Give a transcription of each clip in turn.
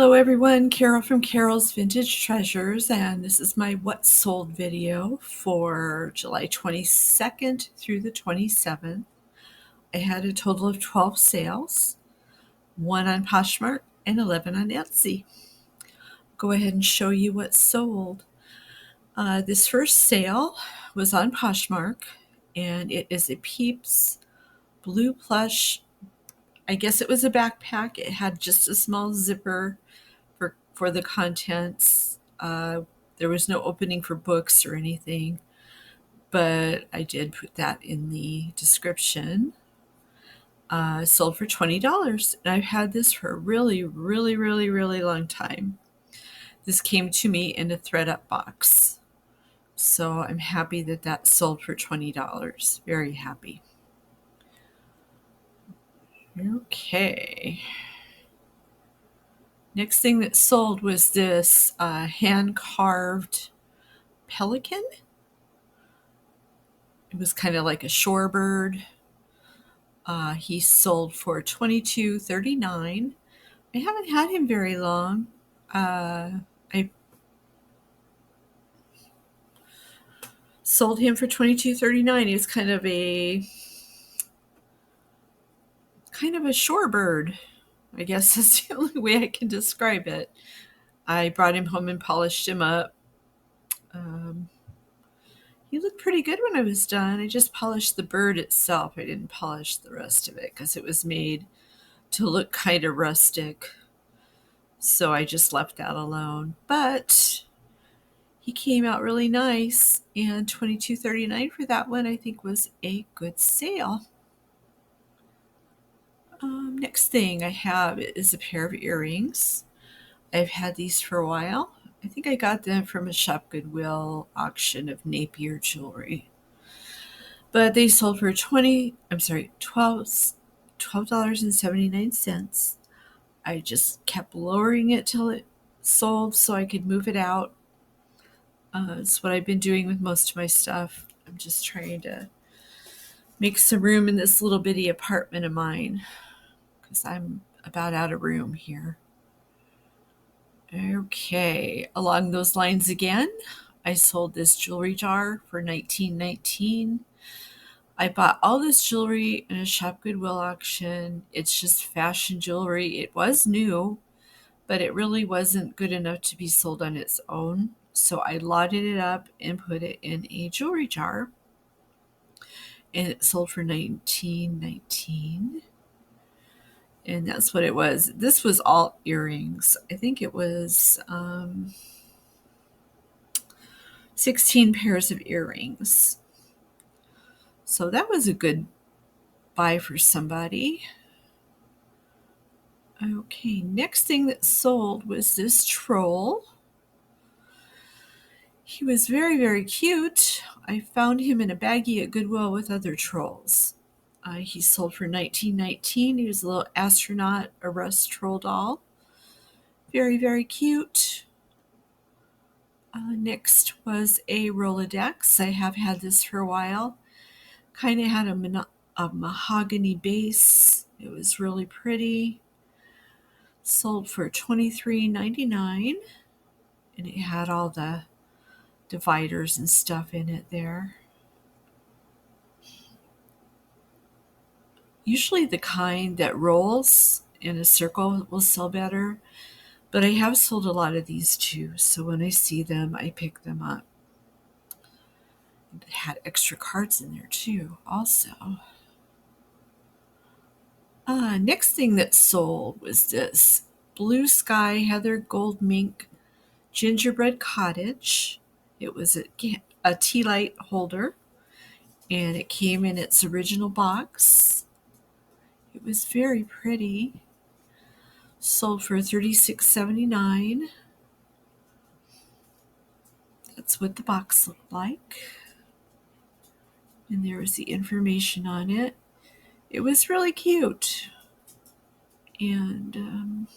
Hello everyone, Carol from Carol's Vintage Treasures, and this is my What Sold video for July 22nd through the 27th. I had a total of 12 sales, 1 on Poshmark and 11 on Etsy. Go ahead and show you what sold. This first sale was on Poshmark, and it is a Peeps blue plush. I guess it was a backpack. It had just a small zipper for the contents. There was no opening for books or anything, but I did put that in the description. Sold for $20, and I've had this for a really long time. This came to me in a thread-up box, so I'm happy that that sold for $20. Very happy. Okay. Next thing that sold was this hand-carved pelican. It was kind of like a shorebird. He sold for $22.39. I haven't had him very long. I sold him for $22.39. He was kind of a shorebird, I guess is the only way I can describe it. I brought him home and polished him up. He looked pretty good when I was done. I just polished the bird itself. I didn't polish the rest of it because it was made to look kind of rustic. So I just left that alone. But he came out really nice, and $22.39 for that one I think was a good sale. Next thing I have is a pair of earrings. I've had these for a while. I think I got them from a Shop Goodwill auction of Napier jewelry. But they sold for $12.79. I just kept lowering it till it sold so I could move it out. It's what I've been doing with most of my stuff. I'm just trying to make some room in this little bitty apartment of mine because I'm about out of room here. Okay, along those lines again, I sold this jewelry jar for $19.19. I bought all this jewelry in a Shop Goodwill auction. It's just fashion jewelry. It was new, but it really wasn't good enough to be sold on its own. So I loaded it up and put it in a jewelry jar. And it sold for $19.19. And that's what it was. This was all earrings. I think it was 16 pairs of earrings. So that was a good buy for somebody. Okay, next thing that sold was this troll. He was very cute. I found him in a baggie at Goodwill with other trolls. He sold for $19.19. He was a little astronaut, a rust troll doll. Very cute. Next was a Rolodex. I have had this for a while. Kind of had a mahogany base. It was really pretty. Sold for $23.99. And it had all the dividers and stuff in it there. Usually the kind that rolls in a circle will sell better, but I have sold a lot of these too, so when I see them, I pick them up. It had extra cards in there too, also. Next thing that sold was this Blue Sky Heather Gold Mink Gingerbread Cottage. It was a tea light holder, and it came in its original box. It was very pretty. Sold for $36.79. That's what the box looked like. And there was the information on it. It was really cute. And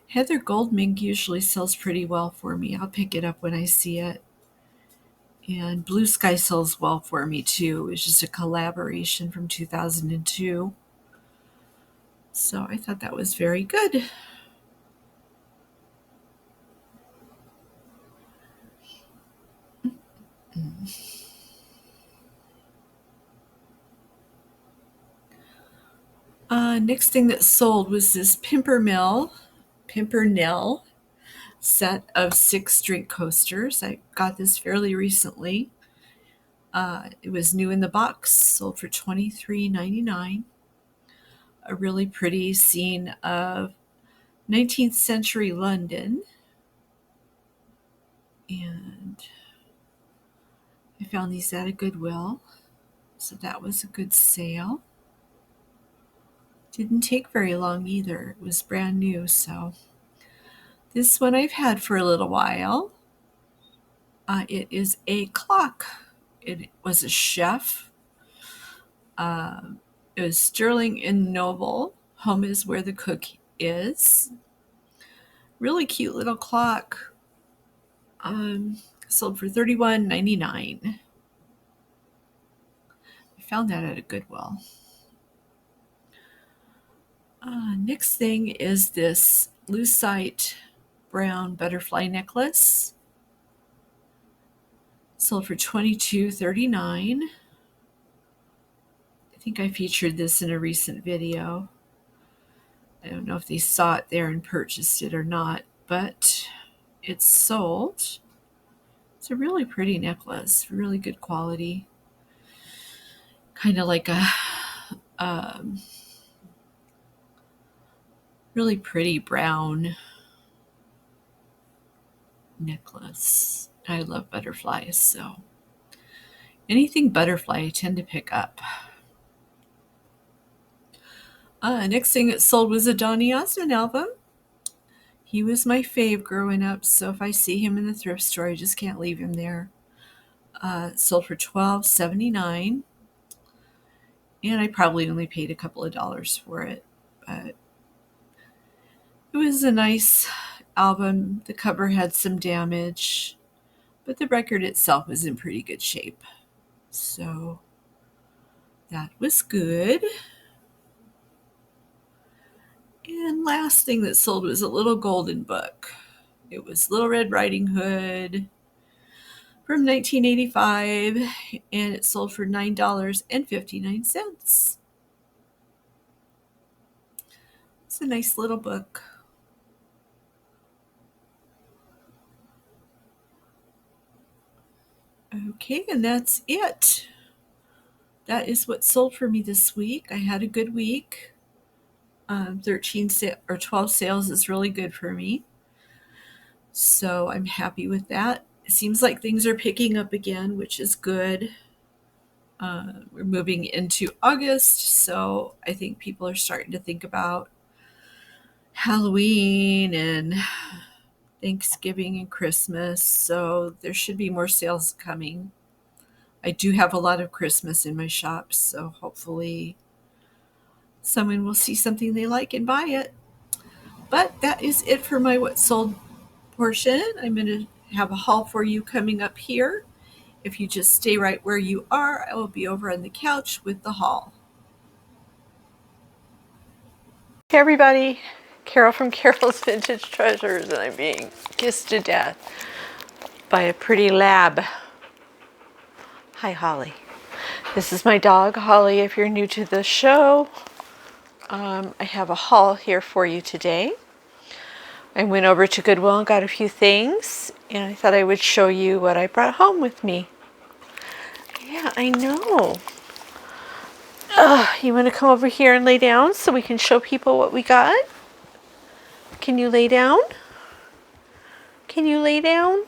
Heather Goldmink usually sells pretty well for me. I'll pick it up when I see it. And Blue Sky sells well for me too. It was just a collaboration from 2002. So I thought that was very good. Next thing that sold was this Pimpernel set of 6 drink coasters. I got this fairly recently. It was new in the box, sold for $23.99. A really pretty scene of 19th century London. And I found these at a Goodwill, so that was a good sale. Didn't take very long either. It was brand new, so this one I've had for a little while. It is a clock. It was a chef. It was sterling and noble. Home is where the cook is. Really cute little clock. Sold for $31.99. I found that at a Goodwill. Next thing is this lucite brown butterfly necklace. Sold for $22.39. I think I featured this in a recent video. I don't know if they saw it there and purchased it or not, but it's sold. It's a really pretty necklace, really good quality. Kind of like a really pretty brown necklace. I love butterflies, so anything butterfly I tend to pick up. Next thing it sold was a Donny Osmond album. He was my fave growing up, so if I see him in the thrift store, I just can't leave him there. It sold for $12.79, and I probably only paid a couple of dollars for it, but it was a nice album. The cover had some damage, but the record itself was in pretty good shape, so that was good. And last thing that sold was a little golden book. It was Little Red Riding Hood from 1985, and it sold for $9.59. It's a nice little book. Okay, and that's it. That is what sold for me this week. I had a good week. 12 sales is really good for me. So I'm happy with that. It seems like things are picking up again, which is good. We're moving into August, so I think people are starting to think about Halloween and Thanksgiving and Christmas, so there should be more sales coming. I do have a lot of Christmas in my shop, so hopefully someone will see something they like and buy it. But that is it for my what sold portion. I'm going to have a haul for you coming up here. If you just stay right where you are, I will be over on the couch with the haul. Hey everybody, Carol from Carol's Vintage Treasures, and I'm being kissed to death by a pretty lab. Hi Holly. This is my dog Holly if you're new to the show. I have a haul here for you today. I went over to Goodwill and got a few things, and I thought I would show you what I brought home with me. Yeah, I know. You want to come over here and lay down so we can show people what we got? Can you lay down? Can you lay down?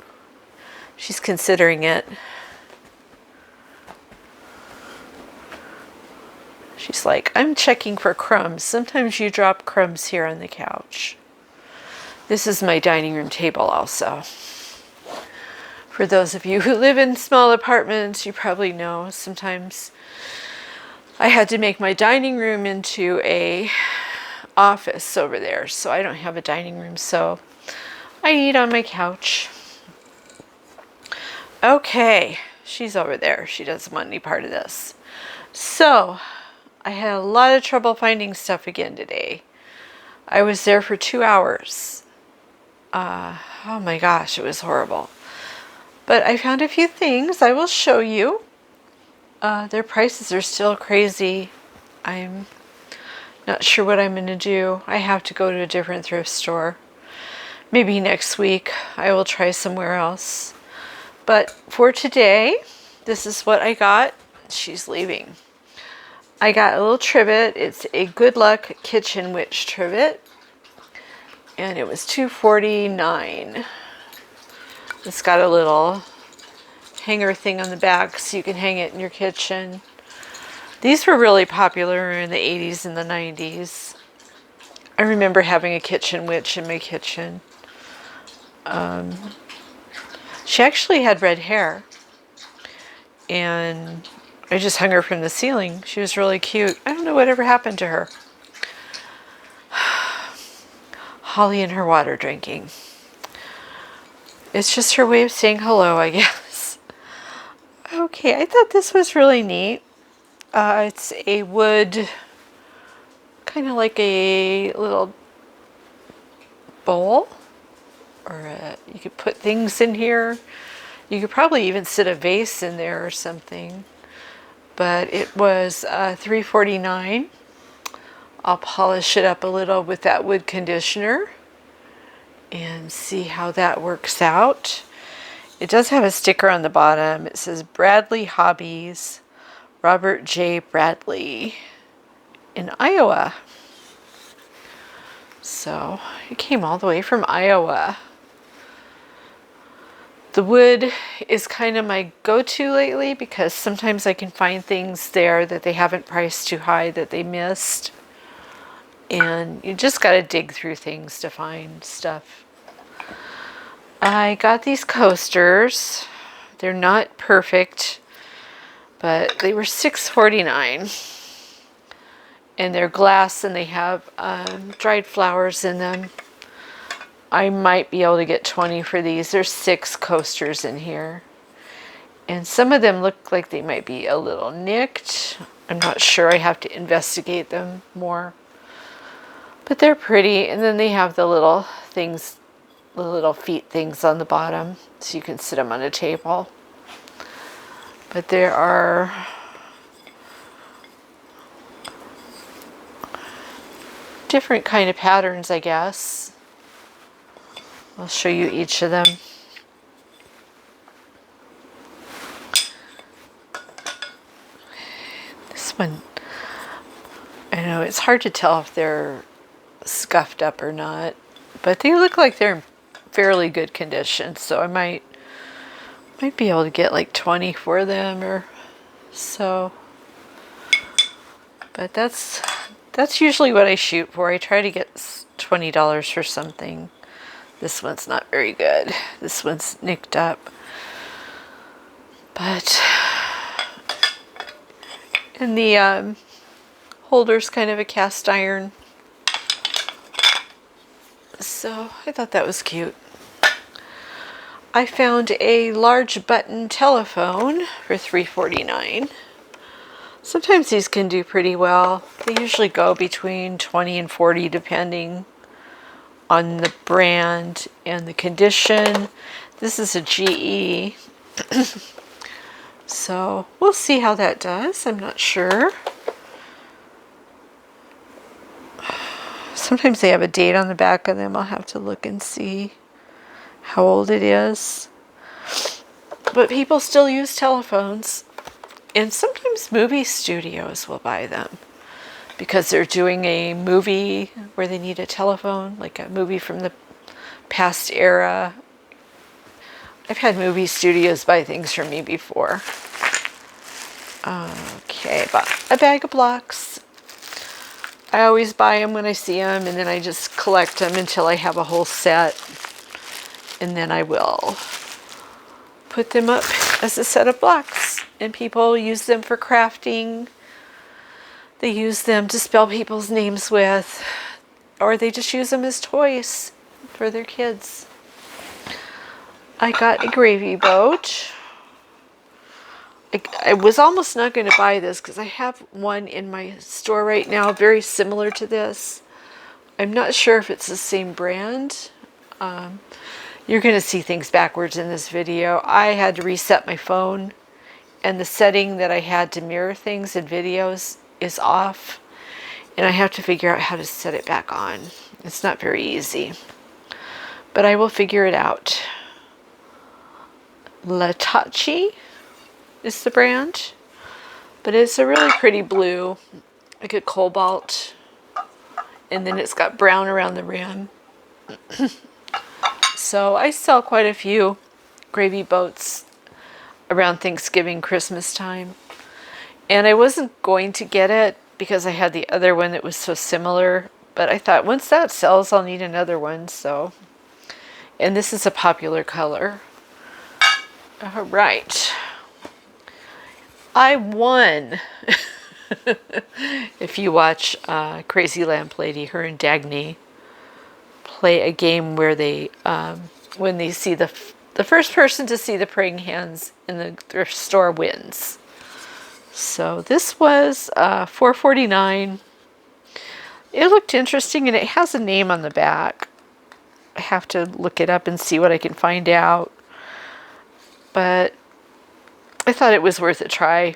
She's considering it. She's like, I'm checking for crumbs. Sometimes you drop crumbs here on the couch. This is my dining room table also. For those of you who live in small apartments, you probably know sometimes I had to make my dining room into a office over there, so I don't have a dining room, so I eat on my couch. Okay, she's over there. She doesn't want any part of this. So, I had a lot of trouble finding stuff again today. I was there for 2 hours. Oh my gosh, it was horrible. But I found a few things I will show you. Their prices are still crazy. I'm not sure what I'm going to do. I have to go to a different thrift store. Maybe next week I will try somewhere else. But for today, this is what I got. She's leaving. I got a little trivet. It's a Good Luck Kitchen Witch trivet. And it was $2.49. It's got a little hanger thing on the back so you can hang it in your kitchen. These were really popular in the 80s and the 90s. I remember having a kitchen witch in my kitchen. She actually had red hair. And I just hung her from the ceiling. She was really cute. I don't know whatever happened to her. Holly and her water drinking. It's just her way of saying hello, I guess. Okay, I thought this was really neat. It's a wood, kind of like a little bowl. Or you could put things in here. You could probably even sit a vase in there or something. But it was $3.49. I'll polish it up a little with that wood conditioner and see how that works out. It does have a sticker on the bottom. It says Bradley Hobbies, Robert J. Bradley in Iowa. So it came all the way from Iowa. The wood is kind of my go-to lately because sometimes I can find things there that they haven't priced too high that they missed. And you just got to dig through things to find stuff. I got these coasters. They're not perfect, but they were $6.49. And they're glass and they have dried flowers in them. I might be able to get 20 for these. There's 6 coasters in here. And some of them look like they might be a little nicked. I'm not sure. I have to investigate them more. But they're pretty. And then they have the little things, the little feet things on the bottom. So you can sit them on a table. But there are different kind of patterns, I guess. I'll show you each of them. This one, I know it's hard to tell if they're scuffed up or not, but they look like they're in fairly good condition, so I might be able to get like 20 for them or so. But that's usually what I shoot for. I try to get $20 for something. This one's not very good. This one's nicked up. But, and the holder's kind of a cast iron. So I thought that was cute. I found a large button telephone for $3.49. Sometimes these can do pretty well. They usually go between 20 and 40 depending on the brand and the condition. This is a GE. So we'll see how that does. I'm not sure. Sometimes they have a date on the back of them. I'll have to look and see how old it is. But people still use telephones. And sometimes movie studios will buy them because they're doing a movie where they need a telephone, like a movie from the past era. I've had movie studios buy things from me before. Okay, bought a bag of blocks. I always buy them when I see them, and then I just collect them until I have a whole set. And then I will put them up as a set of blocks. And people use them for crafting. They use them to spell people's names with, or they just use them as toys for their kids. I got a gravy boat. I was almost not going to buy this because I have one in my store right now very similar to this. I'm not sure if it's the same brand. You're going to see things backwards in this video. I had to reset my phone, and the setting that I had to mirror things in videos is off, and I have to figure out how to set it back on. It's not very easy, but I will figure it out. Latachi is the brand, but it's a really pretty blue, like a cobalt, and then it's got brown around the rim. So I sell quite a few gravy boats around Thanksgiving, Christmas time. And I wasn't going to get it because I had the other one that was so similar. But I thought once that sells, I'll need another one. So, and this is a popular color. All right. I won. If you watch Crazy Lamp Lady, her and Dagny play a game where they, when they see the first person to see the praying hands in the thrift store wins. So this was $4.49. It looked interesting, and it has a name on the back. I have to look it up and see what I can find out. But I thought it was worth a try,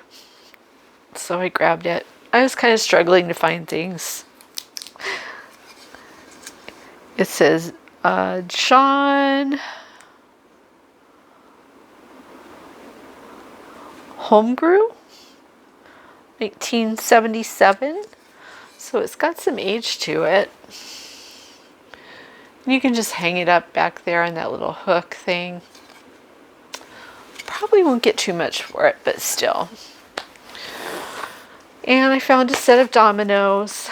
so I grabbed it. I was kind of struggling to find things. It says John Homebrew, 1977. So it's got some age to it. You can just hang it up back there on that little hook thing. Probably won't get too much for it, but still. And I found a set of dominoes.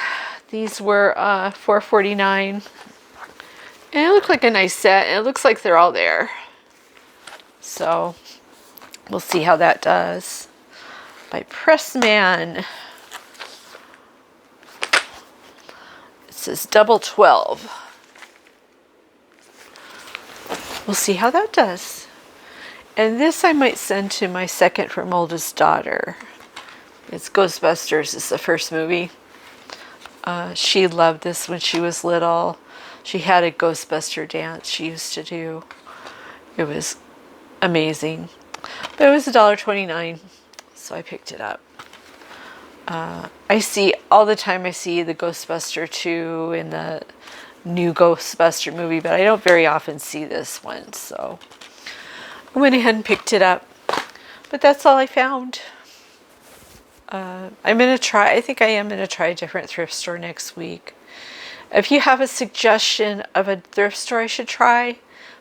These were $4.49. And it looked like a nice set, and it looks like they're all there. So we'll see how that does. By Pressman. It says double 12. We'll see how that does. And this I might send to my second from oldest daughter. It's Ghostbusters. It's the first movie. She loved this when she was little. She had a Ghostbuster dance she used to do. It was amazing. But it was $1.29, so I picked it up. I see all the time, I see the Ghostbuster 2 in the new Ghostbuster movie, but I don't very often see this one, so I went ahead and picked it up. But that's all I found. I'm going to try, I think I am going to try a different thrift store next week. If you have a suggestion of a thrift store I should try,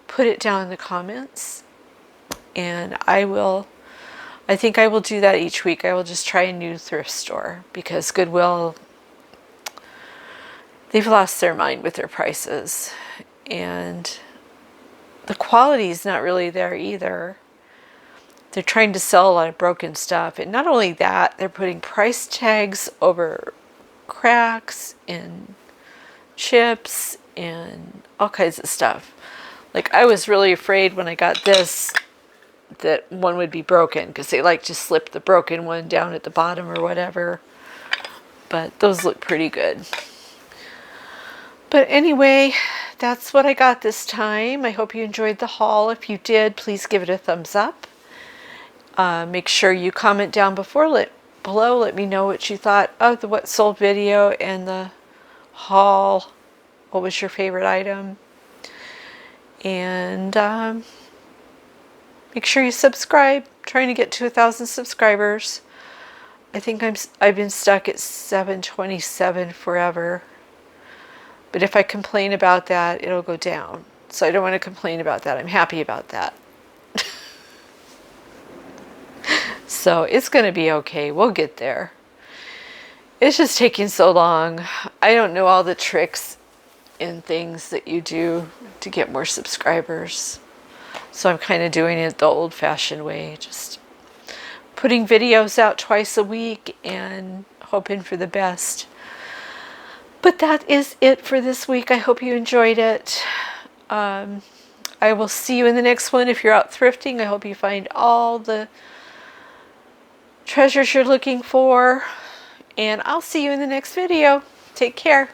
put it down in the comments. And I think I will do that each week. I will just try a new thrift store because Goodwill, they've lost their mind with their prices. And the quality is not really there either. They're trying to sell a lot of broken stuff. And not only that, they're putting price tags over cracks and chips and all kinds of stuff. Like, I was really afraid when I got this that one would be broken because they like to slip the broken one down at the bottom or whatever. But those look pretty good. But anyway, that's what I got this time. I hope you enjoyed the haul. If you did, please give it a thumbs up. Make sure you comment down below. Let me know what you thought of the what sold video and the haul. What was your favorite item? And make sure you subscribe. I'm trying to get to 1,000 subscribers. I think I've been stuck at 727 forever. But if I complain about that, it'll go down. So I don't want to complain about that. I'm happy about that. So it's going to be okay. We'll get there. It's just taking so long. I don't know all the tricks and things that you do to get more subscribers. So I'm kind of doing it the old-fashioned way. Just putting videos out twice a week and hoping for the best. But that is it for this week. I hope you enjoyed it. I will see you in the next one. If you're out thrifting, I hope you find all the treasures you're looking for. And I'll see you in the next video. Take care.